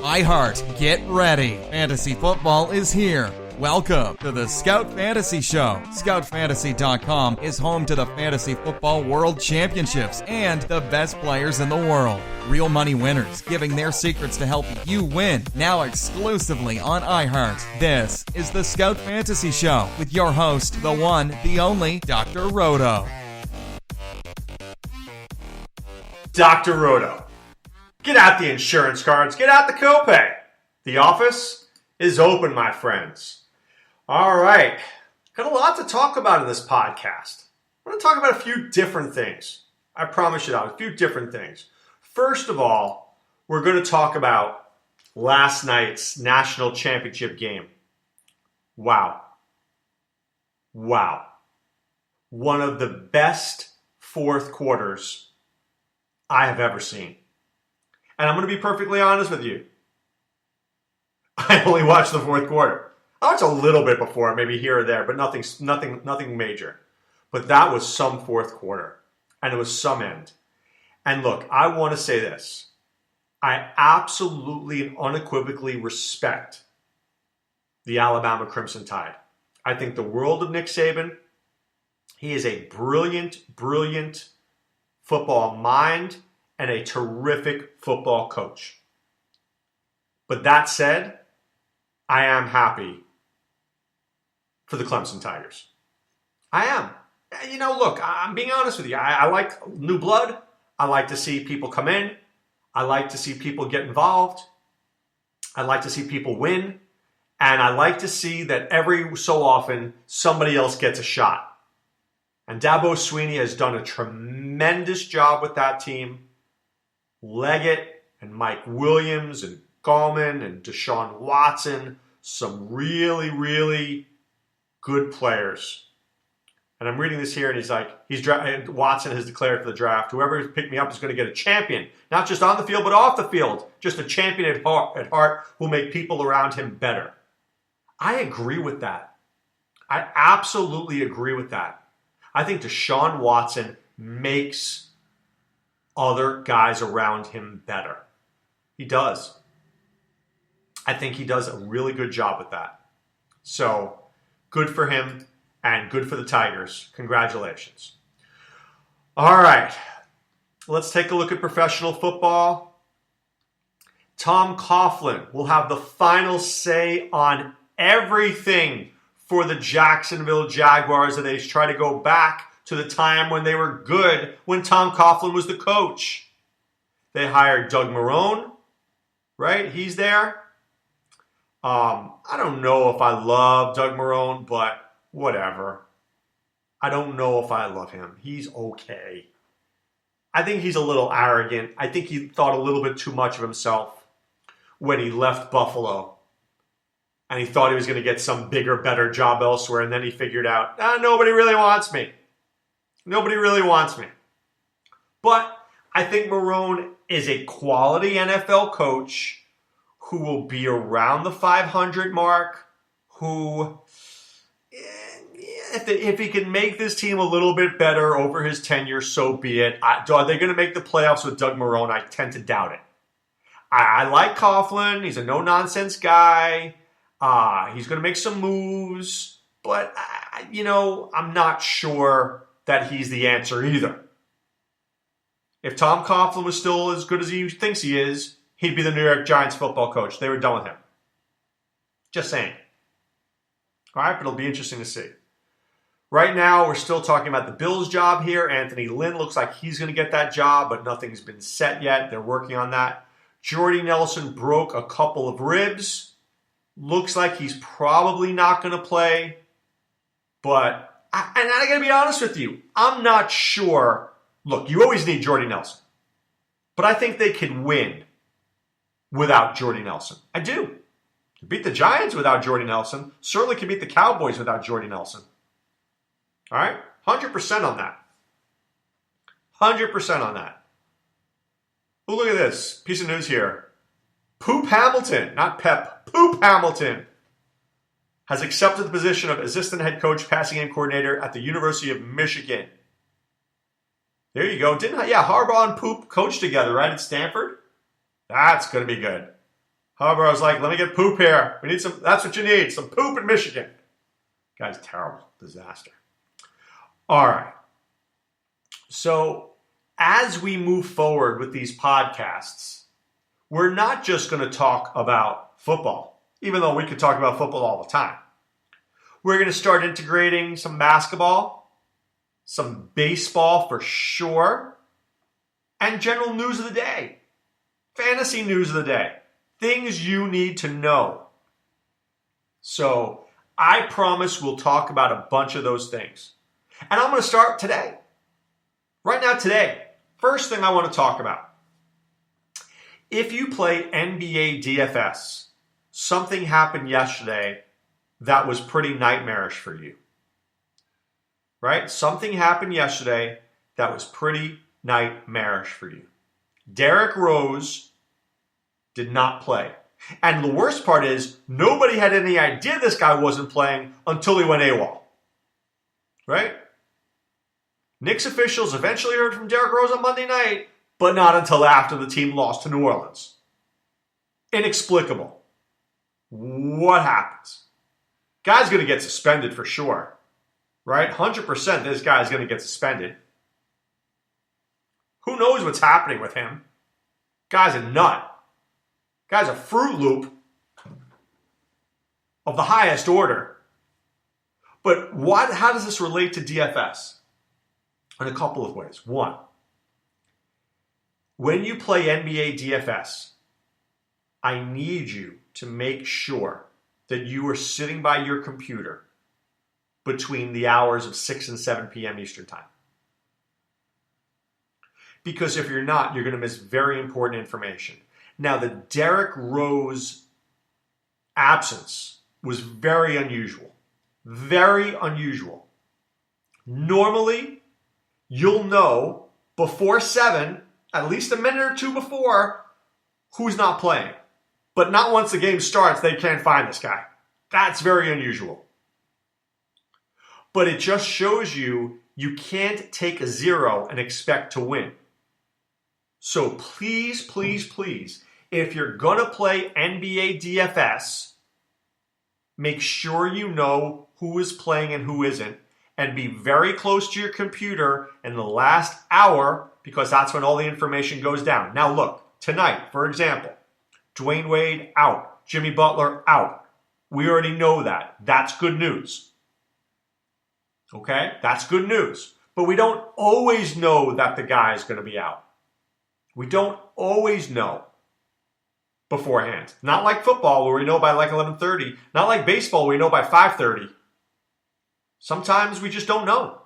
iHeart, get ready. Fantasy football is here. Welcome to the Scout Fantasy Show. ScoutFantasy.com is home to the Fantasy Football World Championships and the best players in the world. Real money winners giving their secrets to help you win. Now exclusively on iHeart. This is the Scout Fantasy Show with your host, the one, the only, Dr. Roto. Dr. Roto. Get out the insurance cards. Get out the copay. The office is open, my friends. All right. Got a lot to talk about in this podcast. I want to talk about a few different things. I promise you that. A few different things. First of all, we're going to talk about last night's national championship game. Wow. One of the best fourth quarters I have ever seen. And I'm going to be perfectly honest with you. I only watched the fourth quarter. I watched a little bit before, maybe here or there, but nothing major. But that was some fourth quarter, and it was some end. And look, I want to say this. I absolutely and unequivocally respect the Alabama Crimson Tide. I think the world of Nick Saban. He is a brilliant football mind and a terrific football coach. But that said, I am happy for the Clemson Tigers. I am. You know, look, I'm being honest with you. I like new blood. I like to see people come in. I like to see people get involved. I like to see people win. And I like to see that every so often somebody else gets a shot. And Dabo Swinney has done a tremendous job with that team. Leggett and Mike Williams and Gallman and Deshaun Watson, some really good players. And I'm reading this here, and he's like, Watson has declared for the draft, whoever picked me up is going to get a champion, not just on the field, but off the field, just a champion at heart who will make people around him better. I agree with that. I absolutely agree with that. I think Deshaun Watson makes other guys around him better. He does. I think he does a really good job with that. So, good for him and good for the Tigers. Congratulations. All right. Let's take a look at professional football. Tom Coughlin will have the final say on everything for the Jacksonville Jaguars as they try to go back to the time when they were good, when Tom Coughlin was the coach. They hired Doug Marrone, right? He's there. I don't know if I love Doug Marrone, but whatever. I don't know if I love him. He's okay. I think he's a little arrogant. I think he thought a little bit too much of himself when he left Buffalo. And he thought he was going to get some bigger, better job elsewhere. And then he figured out, nobody really wants me. Nobody really wants me. But I think Marrone is a quality NFL coach who will be around the 500 mark, who, if he can make this team a little bit better over his tenure, so be it. Are they going to make the playoffs with Doug Marrone? I tend to doubt it. I like Coughlin. He's a no-nonsense guy. He's going to make some moves, but, I'm not sure that he's the answer either. If Tom Coughlin was still as good as he thinks he is, he'd be the New York Giants football coach. They were done with him. Just saying. All right, but it'll be interesting to see. Right now, we're still talking about the Bills' job here. Anthony Lynn looks like he's going to get that job, but nothing's been set yet. They're working on that. Jordy Nelson broke a couple of ribs. Looks like he's probably not going to play. But, and I got to be honest with you, I'm not sure. Look, you always need Jordy Nelson. But I think they can win without Jordy Nelson. I do. To beat the Giants without Jordy Nelson. Certainly can beat the Cowboys without Jordy Nelson. All right? 100% on that. 100% on that. Oh, look at this. Piece of news here. Poop Hamilton, not Pep. Poop Hamilton has accepted the position of assistant head coach, passing game coordinator at the University of Michigan. There you go. Harbaugh and Poop coached together, right, at Stanford? That's going to be good. However, I was like, let me get poop here. We need some, that's what you need, some poop in Michigan. Guy's terrible. Disaster. All right. So as we move forward with these podcasts, we're not just going to talk about football, even though we could talk about football all the time. We're going to start integrating some basketball, some baseball for sure, and general news of the day, fantasy news of the day, things you need to know. So I promise we'll talk about a bunch of those things. And I'm going to start today. Right now, today, first thing I want to talk about. If you play NBA DFS, something happened yesterday that was pretty nightmarish for you. Right? Something happened yesterday that was pretty nightmarish for you. Derrick Rose did not play. And the worst part is, nobody had any idea this guy wasn't playing until he went AWOL. Right? Knicks officials eventually heard from Derrick Rose on Monday night, but not until after the team lost to New Orleans. Inexplicable. What happens? Guy's going to get suspended for sure. Right? 100% this guy's going to get suspended. Who knows what's happening with him? Guy's a nut. Guy's a Fruit Loop of the highest order. But how does this relate to DFS? In a couple of ways. One, when you play NBA DFS, I need you to make sure that you are sitting by your computer between the hours of 6 and 7 p.m. Eastern Time. Because if you're not, you're going to miss very important information. Now, the Derrick Rose absence was very unusual. Very unusual. Normally, you'll know before 7, at least a minute or two before, who's not playing. But not once the game starts, they can't find this guy. That's very unusual. But it just shows you can't take a 0 and expect to win. So please, please, please, if you're going to play NBA DFS, make sure you know who is playing and who isn't, and be very close to your computer in the last hour, because that's when all the information goes down. Now look, tonight, for example, Dwayne Wade out, Jimmy Butler out. We already know that. That's good news. Okay? That's good news. But we don't always know that the guy is going to be out. We don't always know beforehand. Not like football where we know by like 11:30. Not like baseball where we know by 5:30. Sometimes we just don't know.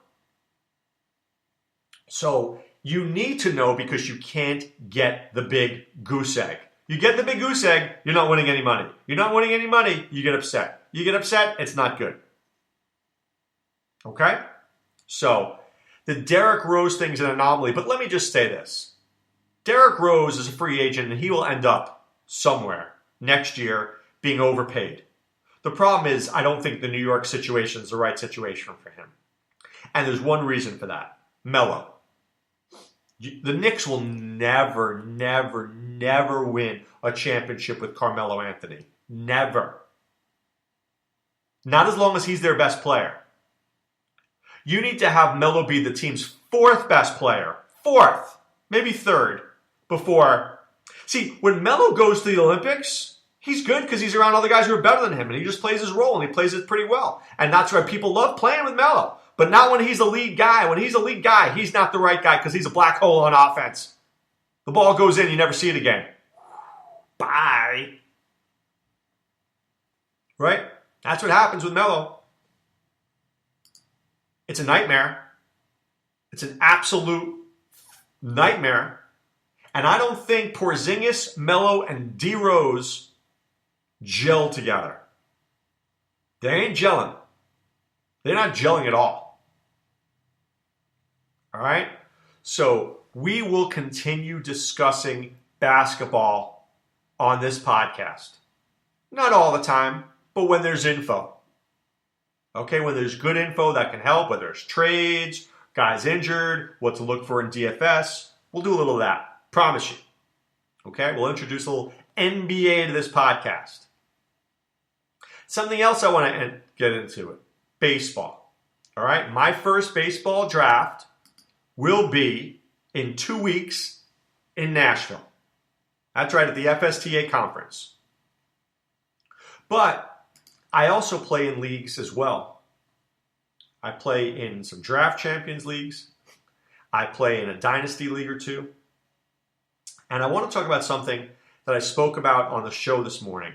So you need to know because you can't get the big goose egg. You get the big goose egg, you're not winning any money. You're not winning any money, you get upset. You get upset, it's not good. Okay? So the Derrick Rose thing's an anomaly, but let me just say this. Derrick Rose is a free agent and he will end up somewhere next year being overpaid. The problem is I don't think the New York situation is the right situation for him. And there's one reason for that. Melo. The Knicks will never, never, never win a championship with Carmelo Anthony. Never. Not as long as he's their best player. You need to have Melo be the team's 4th best player. 4th. Maybe 3rd. Before. See, when Melo goes to the Olympics, he's good because he's around other guys who are better than him, and he just plays his role, and he plays it pretty well. And that's why people love playing with Melo. But not when he's the lead guy. When he's the lead guy, he's not the right guy because he's a black hole on offense. The ball goes in, you never see it again. Bye. Right? That's what happens with Melo. It's a nightmare. It's an absolute nightmare. And I don't think Porzingis, Melo, and D. Rose gel together. They ain't gelling. They're not gelling at all. All right? So we will continue discussing basketball on this podcast. Not all the time, but when there's info. Okay, when there's good info that can help, whether it's trades, guys injured, what to look for in DFS, we'll do a little of that. Promise you. Okay, we'll introduce a little NBA to this podcast. Something else I want to get into it. Baseball. All right, my first baseball draft will be in 2 weeks in Nashville. That's right, at the FSTA conference. But I also play in leagues as well. I play in some draft champions leagues. I play in a dynasty league or two. And I want to talk about something that I spoke about on the show this morning.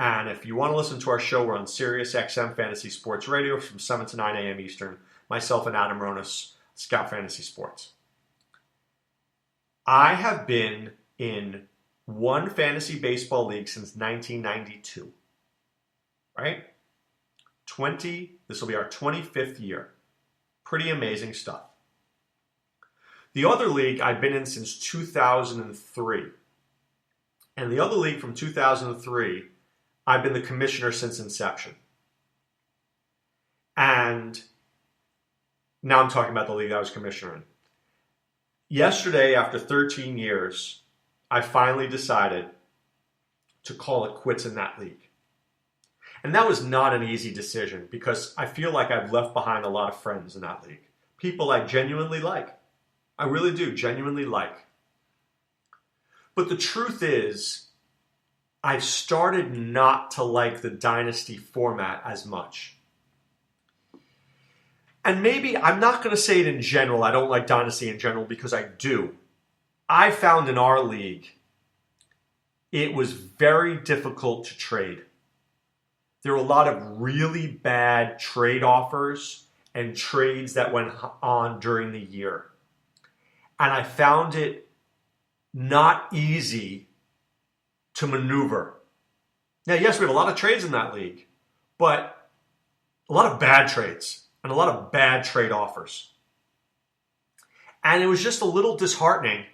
And if you want to listen to our show, we're on Sirius XM Fantasy Sports Radio from 7 to 9 a.m. Eastern. Myself and Adam Ronas, Scout Fantasy Sports. I have been in one fantasy baseball league since 1992. Right? This will be our 25th year. Pretty amazing stuff. The other league I've been in since 2003. And the other league from 2003, I've been the commissioner since inception. And now I'm talking about the league I was commissioner in. Yesterday, after 13 years, I finally decided to call it quits in that league. And that was not an easy decision because I feel like I've left behind a lot of friends in that league. People I genuinely like. I really do genuinely like. But the truth is, I've started not to like the dynasty format as much. And maybe, I'm not going to say it in general, I don't like dynasty in general because I do. I found in our league, it was very difficult to trade. There were a lot of really bad trade offers and trades that went on during the year. And I found it not easy to maneuver. Now, yes, we have a lot of trades in that league, but a lot of bad trades and a lot of bad trade offers. And it was just a little disheartening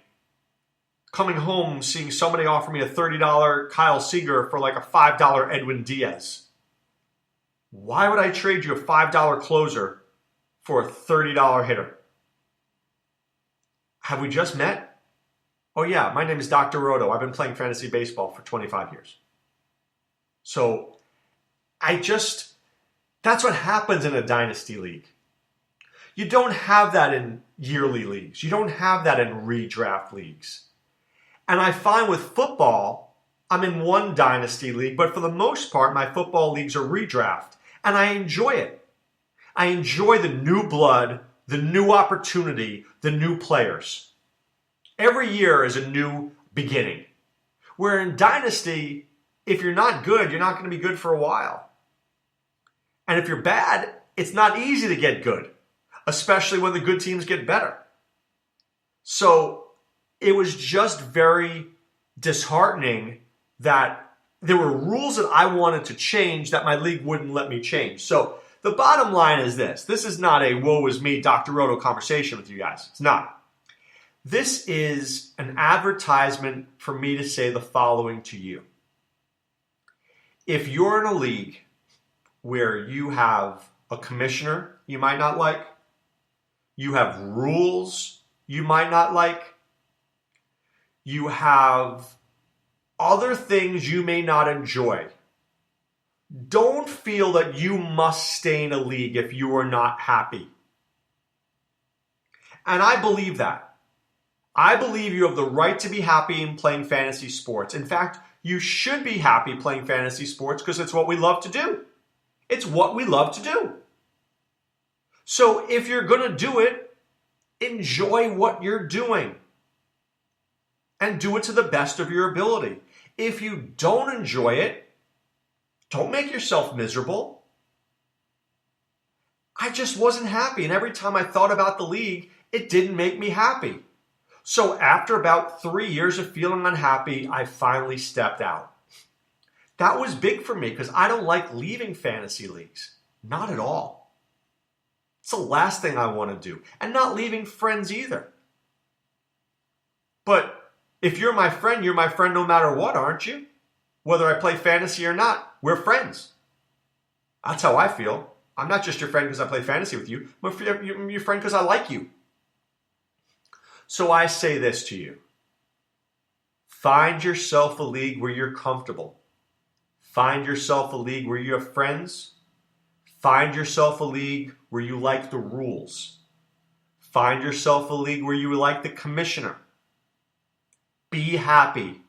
coming home, seeing somebody offer me a $30 Kyle Seager for like a $5 Edwin Diaz. Why would I trade you a $5 closer for a $30 hitter? Have we just met? Oh yeah, my name is Dr. Roto. I've been playing fantasy baseball for 25 years. So that's what happens in a dynasty league. You don't have that in yearly leagues. You don't have that in redraft leagues. And I find with football, I'm in one dynasty league, but for the most part, my football leagues are redraft. And I enjoy it. I enjoy the new blood, the new opportunity, the new players. Every year is a new beginning. Where in dynasty, if you're not good, you're not going to be good for a while. And if you're bad, it's not easy to get good, especially when the good teams get better. So it was just very disheartening that there were rules that I wanted to change that my league wouldn't let me change. So the bottom line is this. This is not a woe is me Dr. Roto conversation with you guys. It's not. This is an advertisement for me to say the following to you. If you're in a league where you have a commissioner you might not like, you have rules you might not like, you have other things you may not enjoy, don't feel that you must stay in a league if you are not happy. And I believe that. I believe you have the right to be happy in playing fantasy sports. In fact, you should be happy playing fantasy sports because it's what we love to do. It's what we love to do. So if you're going to do it, enjoy what you're doing. And do it to the best of your ability. If you don't enjoy it, don't make yourself miserable. I just wasn't happy. And every time I thought about the league, it didn't make me happy. So after about 3 years of feeling unhappy, I finally stepped out. That was big for me because I don't like leaving fantasy leagues. Not at all. It's the last thing I want to do. And not leaving friends either. But if you're my friend no matter what, aren't you? Whether I play fantasy or not, we're friends. That's how I feel. I'm not just your friend because I play fantasy with you. I'm your friend because I like you. So I say this to you. Find yourself a league where you're comfortable. Find yourself a league where you have friends. Find yourself a league where you like the rules. Find yourself a league where you like the commissioner. Be happy.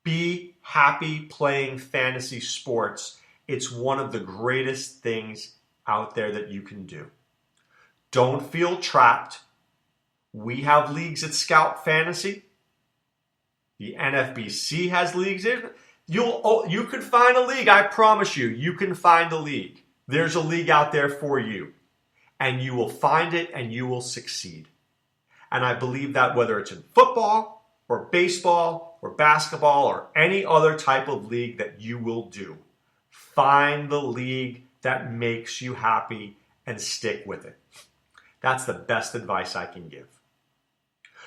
Be happy playing fantasy sports. It's one of the greatest things out there that you can do. Don't feel trapped. We have leagues at Scout Fantasy. The NFBC has leagues. You could find a league. I promise you, you can find a league. There's a league out there for you. And you will find it and you will succeed. And I believe that whether it's in football or baseball or basketball or any other type of league that you will do, find the league that makes you happy and stick with it. That's the best advice I can give.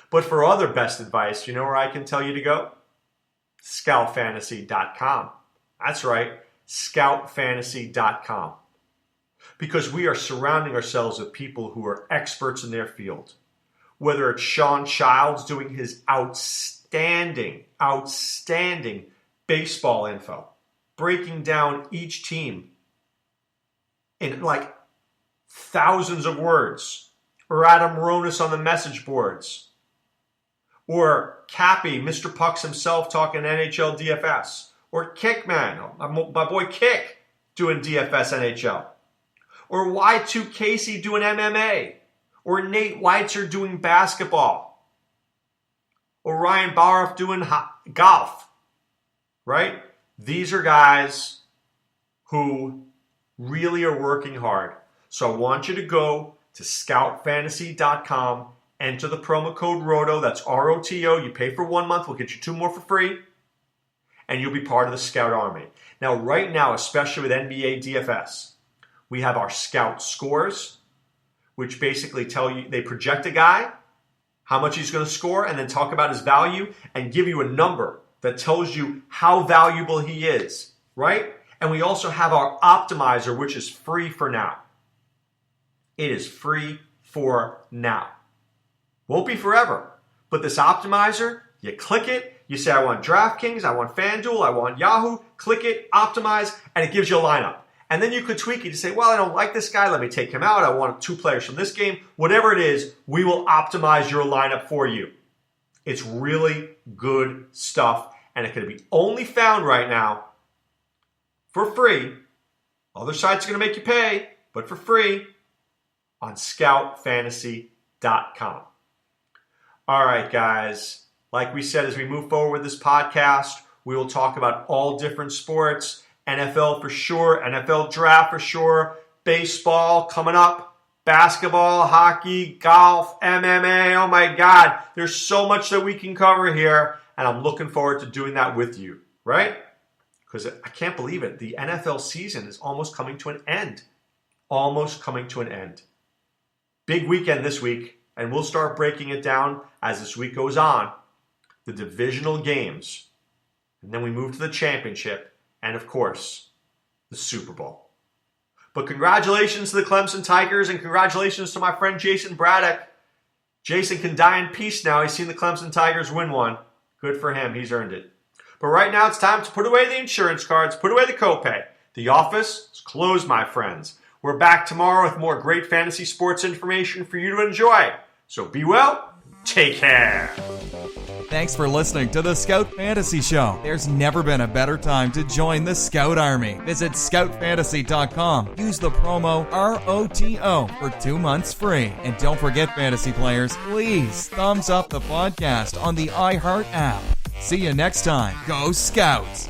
But for other best advice, you know where I can tell you to go? Scoutfantasy.com. That's right, Scoutfantasy.com. Because we are surrounding ourselves with people who are experts in their field. Whether it's Sean Childs doing his outstanding baseball info, breaking down each team in like thousands of words, or Adam Ronis on the message boards, or Cappy, Mr. Pucks himself talking NHL DFS, or Kickman, my boy Kick doing DFS NHL, or Y2 Casey doing MMA, or Nate Weitzer doing basketball, or Ryan Baroff doing golf, right? These are guys who really are working hard. So I want you to go to scoutfantasy.com, enter the promo code ROTO, that's ROTO. You pay for 1 month, we'll get you 2 more for free, and you'll be part of the Scout Army. Now, right now, especially with NBA DFS, we have our Scout scores, which basically tell you, they project a guy, how much he's going to score, and then talk about his value and give you a number that tells you how valuable he is, right? And we also have our optimizer, which is free for now. It is free for now. Won't be forever. But this optimizer, you click it, you say, I want DraftKings, I want FanDuel, I want Yahoo, click it, optimize, and it gives you a lineup. And then you could tweak it to say, well, I don't like this guy, let me take him out, I want 2 players from this game. Whatever it is, we will optimize your lineup for you. It's really good stuff, and it can be only found right now for free. Other sites are going to make you pay, but for free on scoutfantasy.com. All right, guys. Like we said, as we move forward with this podcast, we will talk about all different sports. NFL for sure, NFL draft for sure, baseball coming up, basketball, hockey, golf, MMA. Oh my God, there's so much that we can cover here, and I'm looking forward to doing that with you, right? Because I can't believe it. The NFL season is almost coming to an end. Almost coming to an end. Big weekend this week, and we'll start breaking it down as this week goes on. The divisional games, and then we move to the championship, and of course, the Super Bowl. But congratulations to the Clemson Tigers, and congratulations to my friend Jason Braddock. Jason can die in peace now. He's seen the Clemson Tigers win one. Good for him. He's earned it. But right now, it's time to put away the insurance cards, put away the copay. The office is closed, my friends. We're back tomorrow with more great fantasy sports information for you to enjoy. So be well, take care. Thanks for listening to the Scout Fantasy Show. There's never been a better time to join the Scout Army. Visit scoutfantasy.com. Use the promo ROTO for 2 months free. And don't forget, fantasy players, please thumbs up the podcast on the iHeart app. See you next time. Go Scouts!